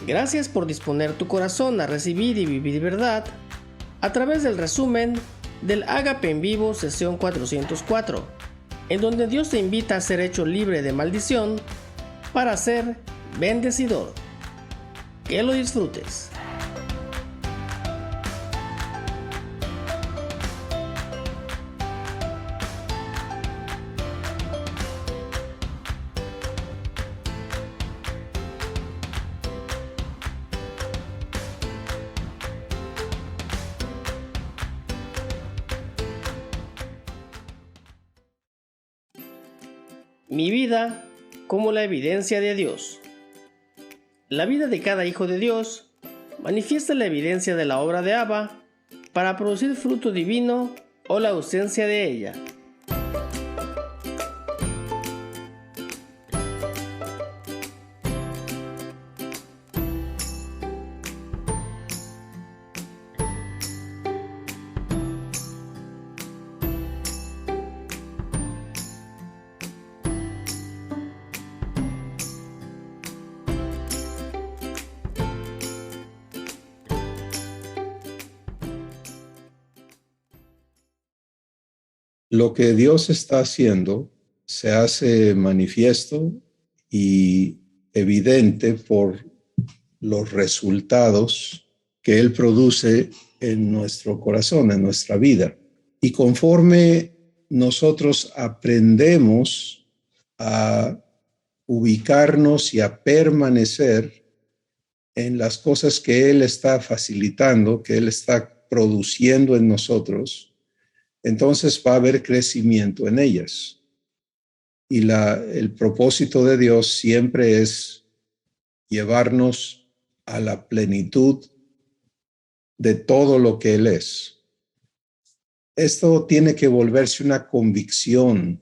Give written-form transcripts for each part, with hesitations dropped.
Gracias por disponer tu corazón a recibir y vivir verdad a través del resumen del Ágape en Vivo sesión 404, en donde Dios te invita a ser hecho libre de maldición para ser bendecidor. Que lo disfrutes. Mi vida como la evidencia de Dios. La vida de cada hijo de Dios manifiesta la evidencia de la obra de Abba para producir fruto divino o la ausencia de ella. Lo que Dios está haciendo se hace manifiesto y evidente por los resultados que Él produce en nuestro corazón, en nuestra vida. Y conforme nosotros aprendemos a ubicarnos y a permanecer en las cosas que Él está facilitando, que Él está produciendo en nosotros, entonces va a haber crecimiento en ellas. Y el propósito de Dios siempre es llevarnos a la plenitud de todo lo que Él es. Esto tiene que volverse una convicción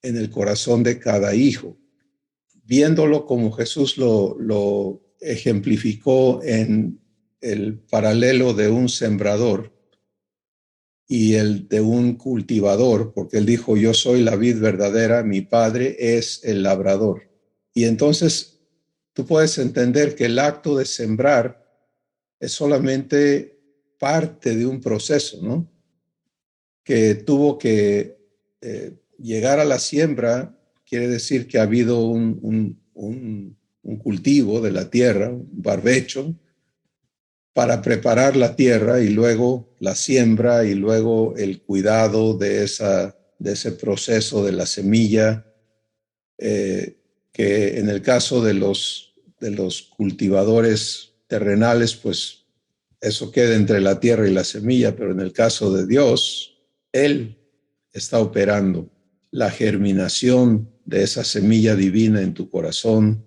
en el corazón de cada hijo, viéndolo como Jesús lo ejemplificó en el paralelo de un sembrador y el de un cultivador, porque él dijo, yo soy la vid verdadera, mi padre es el labrador. Y entonces tú puedes entender que el acto de sembrar es solamente parte de un proceso, ¿no? Que tuvo que llegar a la siembra, quiere decir que ha habido un cultivo de la tierra, un barbecho, para preparar la tierra y luego la siembra y luego el cuidado de ese proceso de la semilla, que en el caso de los cultivadores terrenales, pues eso queda entre la tierra y la semilla, pero en el caso de Dios, Él está operando la germinación de esa semilla divina en tu corazón,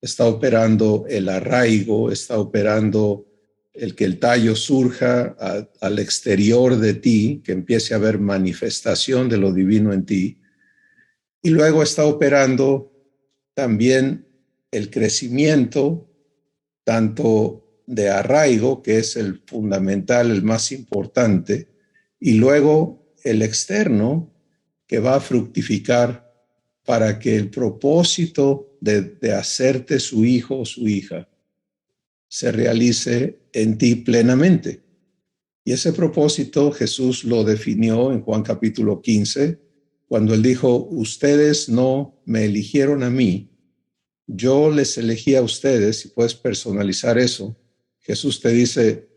está operando el arraigo, está operando el que el tallo surja al exterior de ti, que empiece a haber manifestación de lo divino en ti, y luego está operando también el crecimiento, tanto de arraigo, que es el fundamental, el más importante, y luego el externo, que va a fructificar para que el propósito de hacerte su hijo o su hija se realice en ti plenamente. Y ese propósito Jesús lo definió en Juan capítulo 15, cuando él dijo, ustedes no me eligieron a mí, yo les elegí a ustedes, y puedes personalizar eso. Jesús te dice,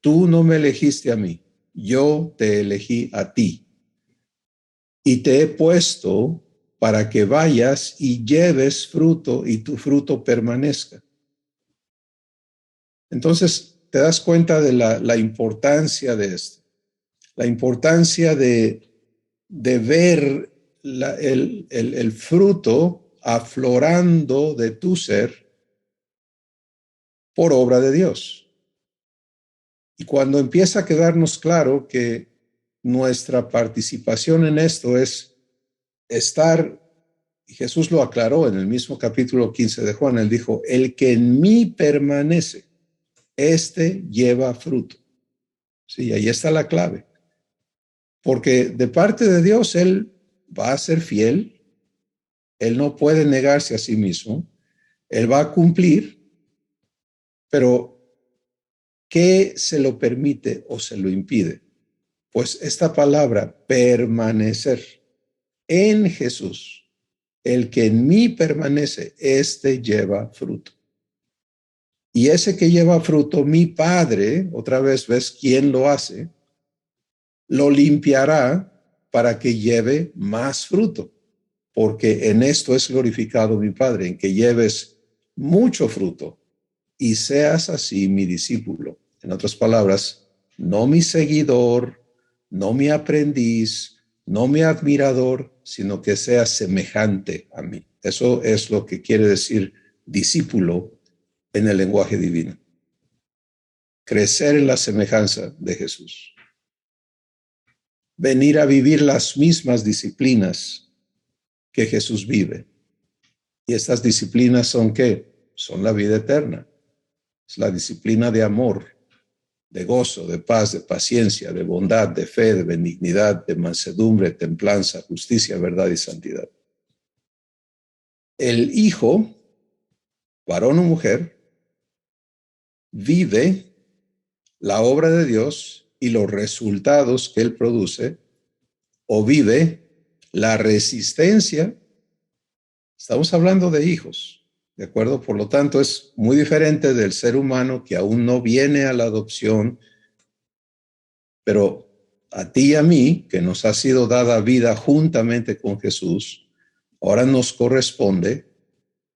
tú no me elegiste a mí, yo te elegí a ti. Y te he puesto para que vayas y lleves fruto y tu fruto permanezca. Entonces, te das cuenta de la importancia de esto, la importancia de ver el fruto aflorando de tu ser por obra de Dios. Y cuando empieza a quedarnos claro que nuestra participación en esto es estar, y Jesús lo aclaró en el mismo capítulo 15 de Juan, él dijo, el que en mí permanece, este lleva fruto. Sí, ahí está la clave. Porque de parte de Dios, Él va a ser fiel, Él no puede negarse a sí mismo, Él va a cumplir, Pero, ¿qué se lo permite o se lo impide? Pues esta palabra, permanecer en Jesús. El que en mí permanece, este lleva fruto. Y ese que lleva fruto, mi Padre, otra vez ves quién lo hace, lo limpiará para que lleve más fruto. Porque en esto es glorificado mi Padre, en que lleves mucho fruto y seas así mi discípulo. En otras palabras, no mi seguidor, no mi aprendiz, no mi admirador, sino que seas semejante a mí. Eso es lo que quiere decir discípulo en el lenguaje divino. Crecer en la semejanza de Jesús. Venir a vivir las mismas disciplinas que Jesús vive. Y estas disciplinas son ¿qué? Son la vida eterna. Es la disciplina de amor, de gozo, de paz, de paciencia, de bondad, de fe, de benignidad, de mansedumbre, templanza, justicia, verdad y santidad. El Hijo, varón o mujer, vive la obra de Dios y los resultados que Él produce, o vive la resistencia. Estamos hablando de hijos, ¿de acuerdo? Por lo tanto, es muy diferente del ser humano que aún no viene a la adopción, pero a ti y a mí, que nos ha sido dada vida juntamente con Jesús, ahora nos corresponde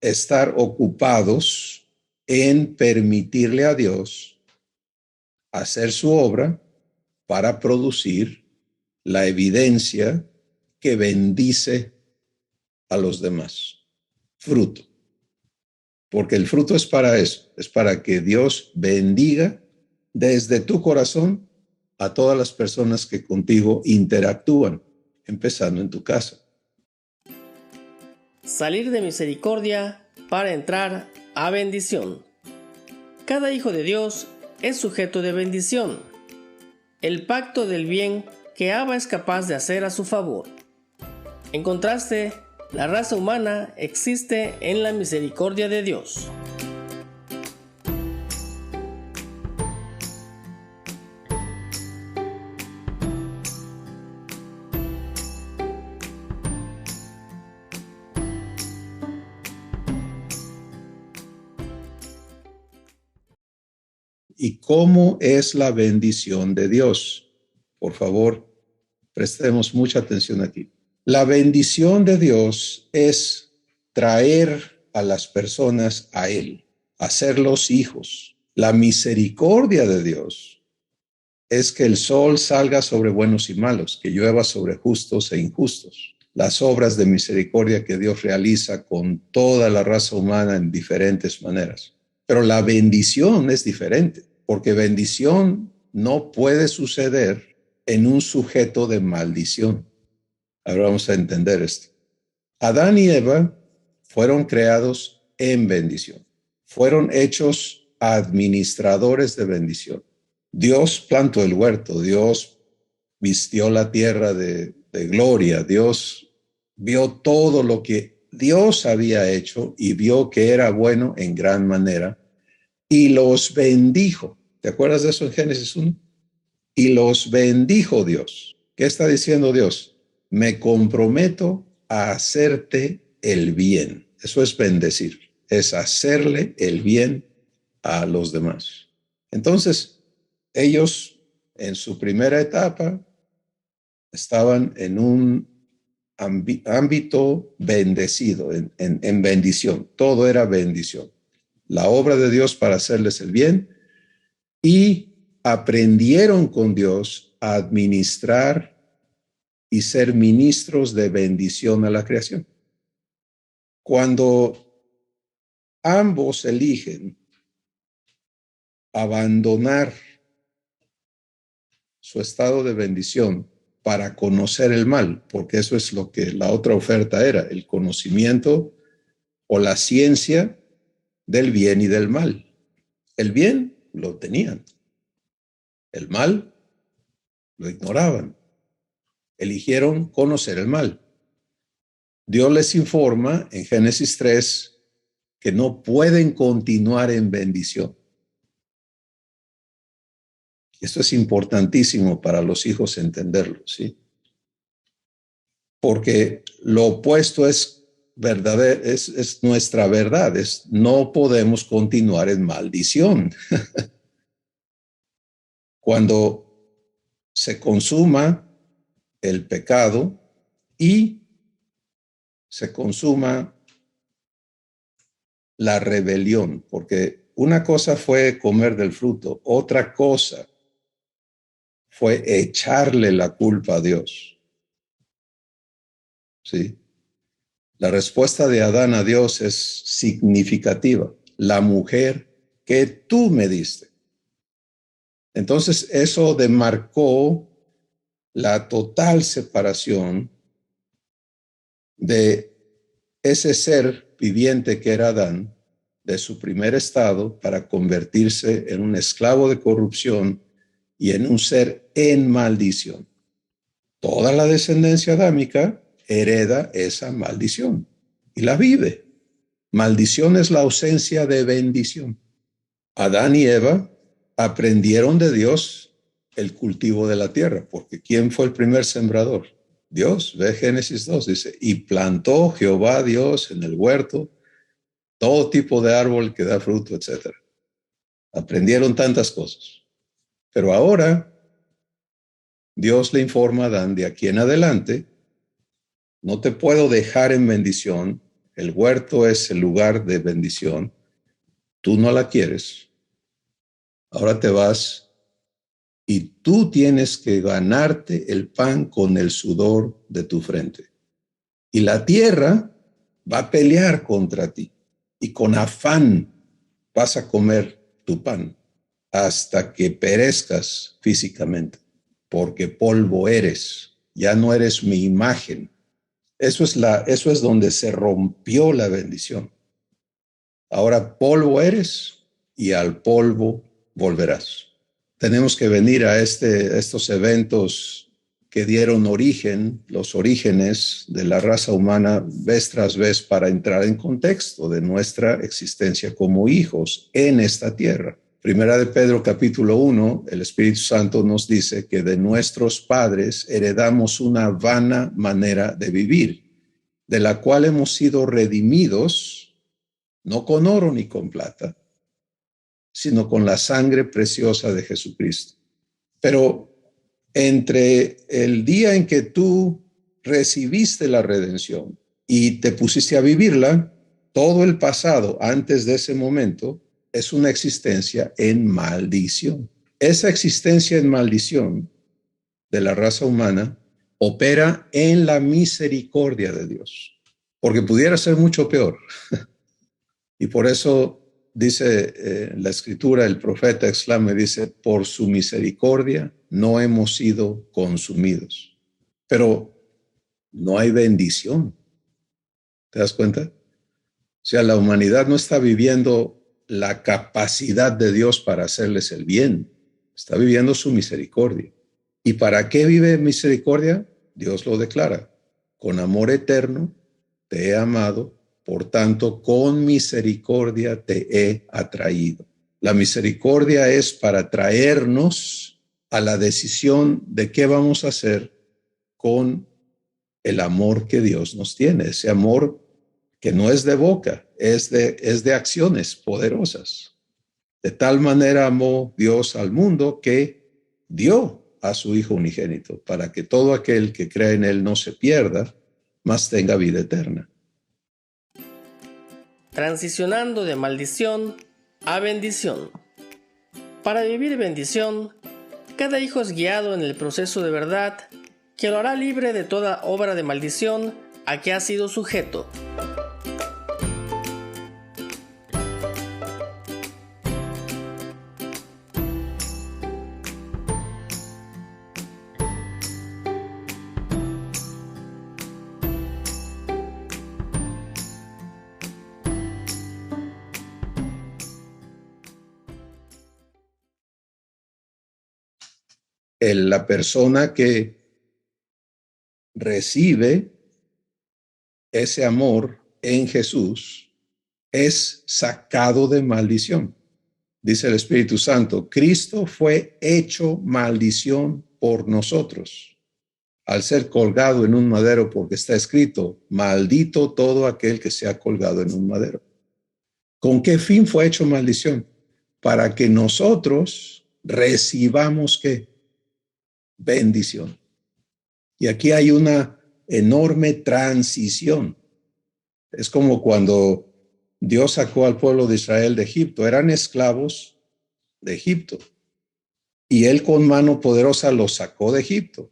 estar ocupados en permitirle a Dios hacer su obra para producir la evidencia que bendice a los demás. Fruto. Porque el fruto es para eso, es para que Dios bendiga desde tu corazón a todas las personas que contigo interactúan, empezando en tu casa. Salir de misericordia para entrar a bendición. Cada hijo de Dios es sujeto de bendición. El pacto del bien que Abba es capaz de hacer a su favor. En contraste, la raza humana existe en la misericordia de Dios. ¿Y cómo es la bendición de Dios? Por favor, prestemos mucha atención aquí. La bendición de Dios es traer a las personas a Él, hacerlos hijos. La misericordia de Dios es que el sol salga sobre buenos y malos, que llueva sobre justos e injustos. Las obras de misericordia que Dios realiza con toda la raza humana en diferentes maneras. Pero la bendición es diferente, porque bendición no puede suceder en un sujeto de maldición. Ahora vamos a entender esto. Adán y Eva fueron creados en bendición. Fueron hechos administradores de bendición. Dios plantó el huerto, Dios vistió la tierra de gloria, Dios vio todo lo que Dios había hecho y vio que era bueno en gran manera y los bendijo. ¿Te acuerdas de eso en Génesis 1? Y los bendijo Dios. ¿Qué está diciendo Dios? Me comprometo a hacerte el bien. Eso es bendecir, es hacerle el bien a los demás. Entonces, ellos en su primera etapa estaban en un ámbito bendecido, en bendición. Todo era bendición. La obra de Dios para hacerles el bien y aprendieron con Dios a administrar y ser ministros de bendición a la creación. Cuando ambos eligen abandonar su estado de bendición para conocer el mal, porque eso es lo que la otra oferta era, el conocimiento o la ciencia del bien y del mal. El bien lo tenían, el mal lo ignoraban. Eligieron conocer el mal. Dios les informa en Génesis 3 que no pueden continuar en bendición. Esto es importantísimo para los hijos entenderlo, ¿sí? Porque lo opuesto es verdadero, es nuestra verdad, no podemos continuar en maldición. Cuando se consuma el pecado y se consuma la rebelión, porque una cosa fue comer del fruto, otra cosa fue echarle la culpa a Dios. ¿Sí? La respuesta de Adán a Dios es significativa. La mujer que tú me diste. Entonces eso demarcó la total separación de ese ser viviente que era Adán, de su primer estado, para convertirse en un esclavo de corrupción y en un ser en maldición. Toda la descendencia adámica hereda esa maldición y la vive. Maldición es la ausencia de bendición. Adán y Eva aprendieron de Dios el cultivo de la tierra, porque ¿quién fue el primer sembrador? Dios. Ve Génesis 2, dice, y plantó Jehová Dios en el huerto todo tipo de árbol que da fruto, etc. Aprendieron tantas cosas. Pero ahora Dios le informa a Adán, de aquí en adelante, no te puedo dejar en bendición, el huerto es el lugar de bendición, tú no la quieres, ahora te vas y tú tienes que ganarte el pan con el sudor de tu frente. Y la tierra va a pelear contra ti y con afán vas a comer tu pan hasta que perezcas físicamente, porque polvo eres, ya no eres mi imagen. Eso es donde se rompió la bendición. Ahora polvo eres y al polvo volverás. Tenemos que venir a estos eventos que dieron origen, los orígenes de la raza humana vez tras vez, para entrar en contexto de nuestra existencia como hijos en esta tierra. Primera de Pedro capítulo 1, el Espíritu Santo nos dice que de nuestros padres heredamos una vana manera de vivir, de la cual hemos sido redimidos, no con oro ni con plata, sino con la sangre preciosa de Jesucristo. Pero entre el día en que tú recibiste la redención y te pusiste a vivirla, todo el pasado antes de ese momento es una existencia en maldición. Esa existencia en maldición de la raza humana opera en la misericordia de Dios, porque pudiera ser mucho peor. Y por eso dice la escritura, el profeta exclama, dice, por su misericordia no hemos sido consumidos. Pero no hay bendición. ¿Te das cuenta? O sea, la humanidad no está viviendo la capacidad de Dios para hacerles el bien. Está viviendo su misericordia. ¿Y para qué vive misericordia? Dios lo declara. Con amor eterno te he amado, por tanto, con misericordia te he atraído. La misericordia es para traernos a la decisión de qué vamos a hacer con el amor que Dios nos tiene, ese amor que no es de boca, es de acciones poderosas. De tal manera amó Dios al mundo que dio a su Hijo unigénito, para que todo aquel que crea en él no se pierda, mas tenga vida eterna. Transicionando de maldición a bendición. Para vivir bendición, cada hijo es guiado en el proceso de verdad que lo hará libre de toda obra de maldición a que ha sido sujeto. La persona que recibe ese amor en Jesús es sacado de maldición. Dice el Espíritu Santo, Cristo fue hecho maldición por nosotros al ser colgado en un madero, porque está escrito, maldito todo aquel que sea colgado en un madero. ¿Con qué fin fue hecho maldición? Para que nosotros recibamos ¿qué? Bendición. Y aquí hay una enorme transición. Es como cuando Dios sacó al pueblo de Israel de Egipto. Eran esclavos de Egipto. Y él con mano poderosa los sacó de Egipto.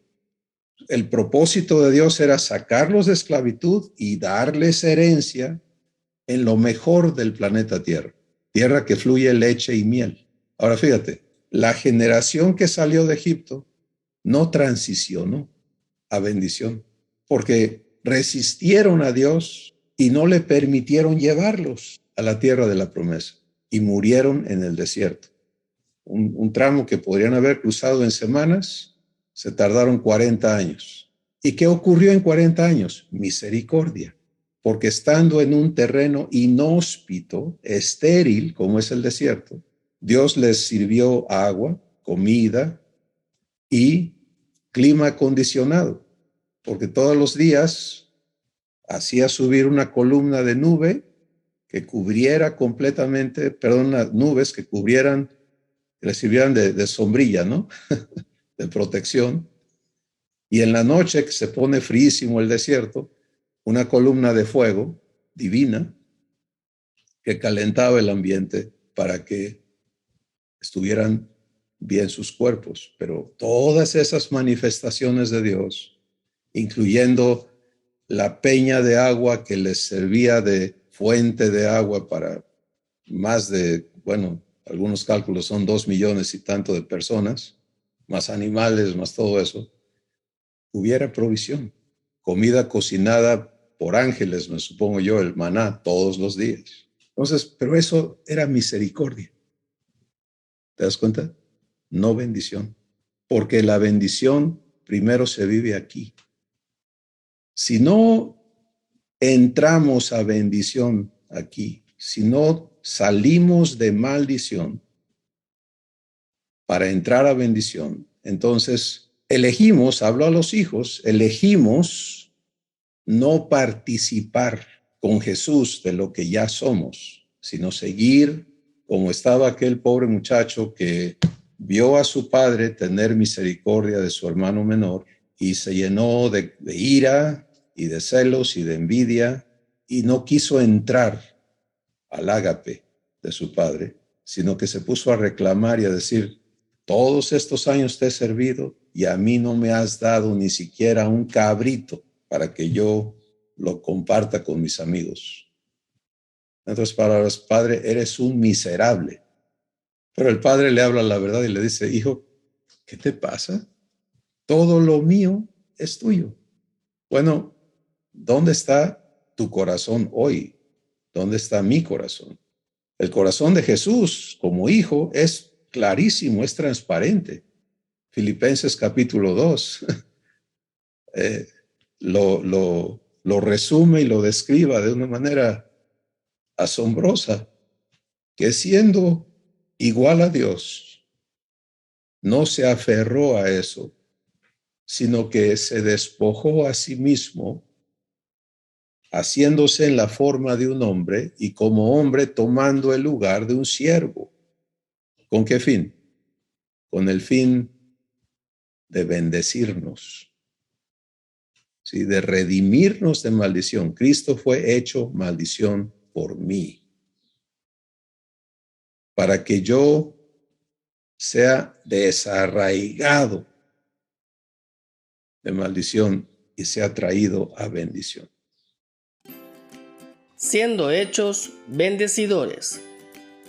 El propósito de Dios era sacarlos de esclavitud y darles herencia en lo mejor del planeta Tierra. Tierra que fluye leche y miel. Ahora fíjate, la generación que salió de Egipto no transicionó a bendición, porque resistieron a Dios y no le permitieron llevarlos a la tierra de la promesa y murieron en el desierto. Un tramo que podrían haber cruzado en semanas, se tardaron 40 años. ¿Y qué ocurrió en 40 años? Misericordia, porque estando en un terreno inhóspito, estéril, como es el desierto, Dios les sirvió agua, comida y clima acondicionado, porque todos los días hacía subir una columna de nube que cubriera completamente, unas nubes que cubrieran, que les sirvieran de sombrilla, ¿no? De protección. Y en la noche, que se pone fríísimo el desierto, una columna de fuego divina que calentaba el ambiente para que estuvieran bien sus cuerpos. Pero todas esas manifestaciones de Dios, incluyendo la peña de agua que les servía de fuente de agua para más de, bueno, algunos cálculos son 2 millones y tanto de personas, más animales, más todo eso, hubiera provisión. Comida cocinada por ángeles, me supongo yo, el maná todos los días. Entonces, pero eso era misericordia. ¿Te das cuenta? No bendición. Porque la bendición primero se vive aquí. Si no entramos a bendición aquí, si no salimos de maldición para entrar a bendición, entonces elegimos, hablo a los hijos, elegimos no participar con Jesús de lo que ya somos, sino seguir como estaba aquel pobre muchacho que vio a su padre tener misericordia de su hermano menor y se llenó de ira y de celos y de envidia y no quiso entrar al ágape de su padre, sino que se puso a reclamar y a decir, todos estos años te he servido y a mí no me has dado ni siquiera un cabrito para que yo lo comparta con mis amigos. En otras palabras, padre, eres un miserable. Pero el padre le habla la verdad y le dice, hijo, ¿qué te pasa? Todo lo mío es tuyo. Bueno, ¿dónde está tu corazón hoy? ¿Dónde está mi corazón? El corazón de Jesús como hijo es clarísimo, es transparente. Filipenses capítulo 2 lo resume y lo describa de una manera asombrosa, que siendo igual a Dios, no se aferró a eso, sino que se despojó a sí mismo, haciéndose en la forma de un hombre y como hombre tomando el lugar de un siervo. ¿Con qué fin? Con el fin de bendecirnos, ¿sí? De redimirnos de maldición. Cristo fue hecho maldición por mí, para que yo sea desarraigado de maldición y sea traído a bendición. Siendo hechos bendecidores.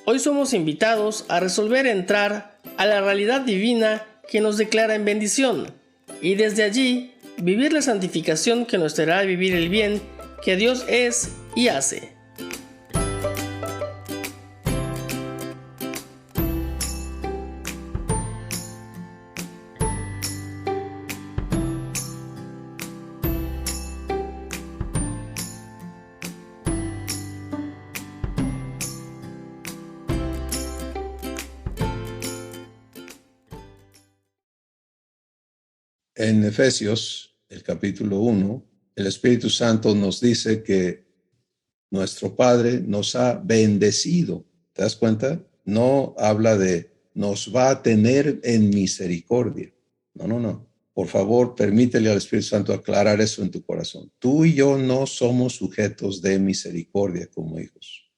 Hoy somos invitados a resolver entrar a la realidad divina que nos declara en bendición y desde allí vivir la santificación que nos hará vivir el bien que Dios es y hace. En Efesios, el capítulo 1, el Espíritu Santo nos dice que nuestro Padre nos ha bendecido. ¿Te das cuenta? No habla de nos va a tener en misericordia. No, no, no. Por favor, permítele al Espíritu Santo aclarar eso en tu corazón. Tú y yo no somos sujetos de misericordia como hijos.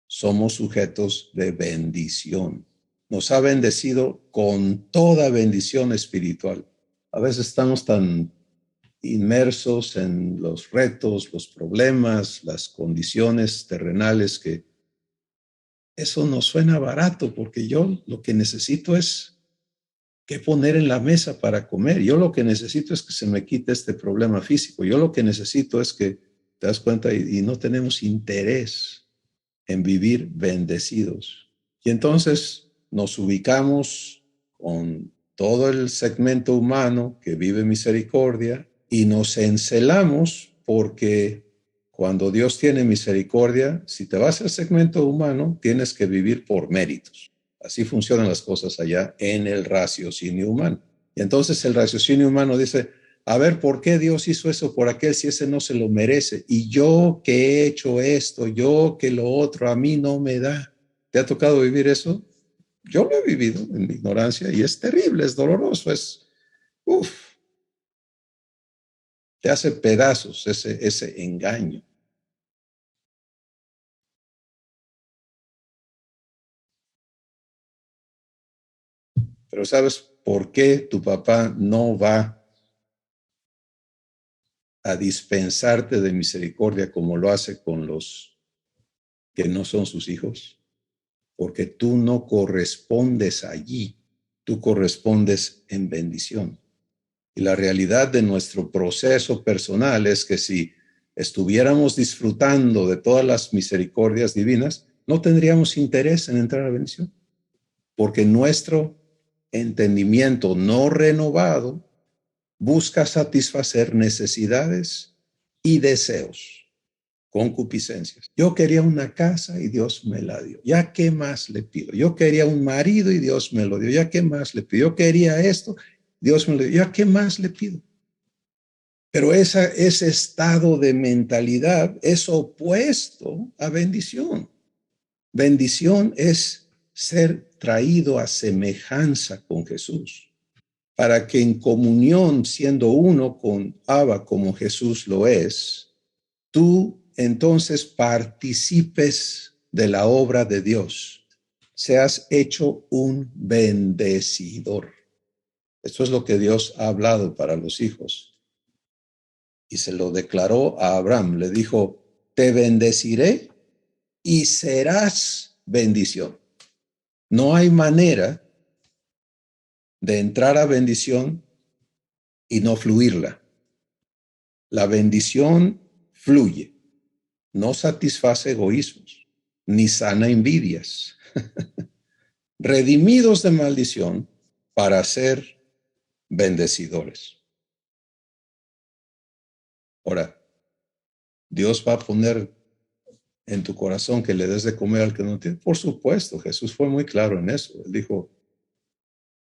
Somos sujetos de bendición. Nos ha bendecido con toda bendición espiritual. A veces estamos tan inmersos en los retos, los problemas, las condiciones terrenales, que eso nos suena barato, porque yo lo que necesito es qué poner en la mesa para comer. Yo lo que necesito es que se me quite este problema físico. Yo lo que necesito es que, te das cuenta, y no tenemos interés en vivir bendecidos. Y entonces nos ubicamos con todo el segmento humano que vive misericordia y nos encelamos porque cuando Dios tiene misericordia, si te vas al segmento humano, tienes que vivir por méritos. Así funcionan las cosas allá en el raciocinio humano. Y entonces el raciocinio humano dice, a ver, ¿por qué Dios hizo eso por aquel si ese no se lo merece? Y yo que he hecho esto, yo que lo otro, a mí no me da. ¿Te ha tocado vivir eso? Yo lo he vivido en mi ignorancia y es terrible, es doloroso, te hace pedazos ese engaño. Pero ¿sabes por qué tu papá no va a dispensarte de misericordia como lo hace con los que no son sus hijos? Porque tú no correspondes allí, tú correspondes en bendición. Y la realidad de nuestro proceso personal es que si estuviéramos disfrutando de todas las misericordias divinas, no tendríamos interés en entrar a la bendición, porque nuestro entendimiento no renovado busca satisfacer necesidades y deseos, concupiscencias. Yo quería una casa y Dios me la dio. ¿Ya qué más le pido? Yo quería un marido y Dios me lo dio. ¿Ya qué más le pido? Yo quería esto, Dios me lo dio. ¿Ya qué más le pido? Pero ese estado de mentalidad es opuesto a bendición. Bendición es ser traído a semejanza con Jesús, para que en comunión, siendo uno con Abba como Jesús lo es, tú entonces participes de la obra de Dios, seas hecho un bendecidor. Esto es lo que Dios ha hablado para los hijos. Y se lo declaró a Abraham. Le dijo, te bendeciré y serás bendición. No hay manera de entrar a bendición y no fluirla. La bendición fluye, no satisface egoísmos, ni sana envidias. Redimidos de maldición para ser bendecidores. Ahora, Dios va a poner en tu corazón que le des de comer al que no tiene. Por supuesto, Jesús fue muy claro en eso. Él dijo,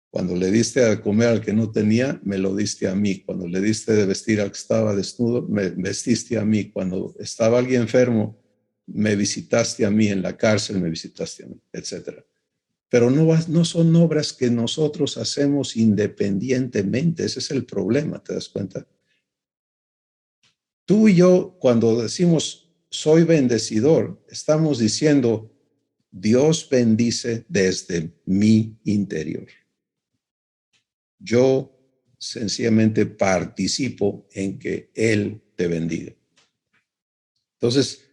cuando le diste a comer al que no tenía, me lo diste a mí. Cuando le diste de vestir al que estaba desnudo, me vestiste a mí. Cuando estaba alguien enfermo, me visitaste a mí. En la cárcel me visitaste a mí, etc. Pero no son obras que nosotros hacemos independientemente. Ese es el problema, ¿te das cuenta? Tú y yo, cuando decimos soy bendecidor, estamos diciendo Dios bendice desde mi interior. Yo sencillamente participo en que Él te bendiga. Entonces,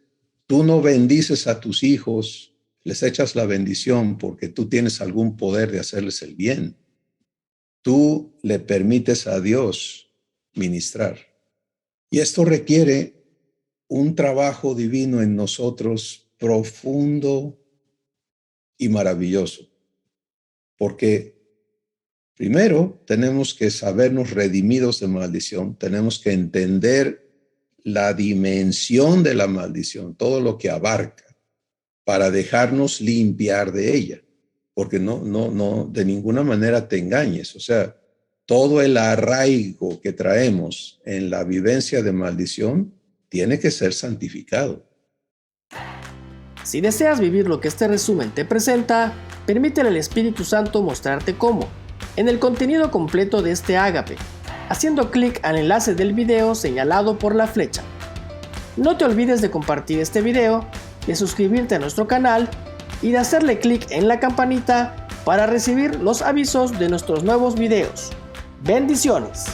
tú no bendices a tus hijos, les echas la bendición porque tú tienes algún poder de hacerles el bien. Tú le permites a Dios ministrar. Y esto requiere un trabajo divino en nosotros profundo y maravilloso. Porque primero tenemos que sabernos redimidos de maldición, tenemos que entender la dimensión de la maldición, todo lo que abarca, para dejarnos limpiar de ella. Porque no, de ninguna manera te engañes. O sea, todo el arraigo que traemos en la vivencia de maldición tiene que ser santificado. Si deseas vivir lo que este resumen te presenta, permítele al Espíritu Santo mostrarte cómo, en el contenido completo de este ágape, haciendo clic al enlace del video señalado por la flecha. No te olvides de compartir este video, de suscribirte a nuestro canal y de hacerle clic en la campanita para recibir los avisos de nuestros nuevos videos. ¡Bendiciones!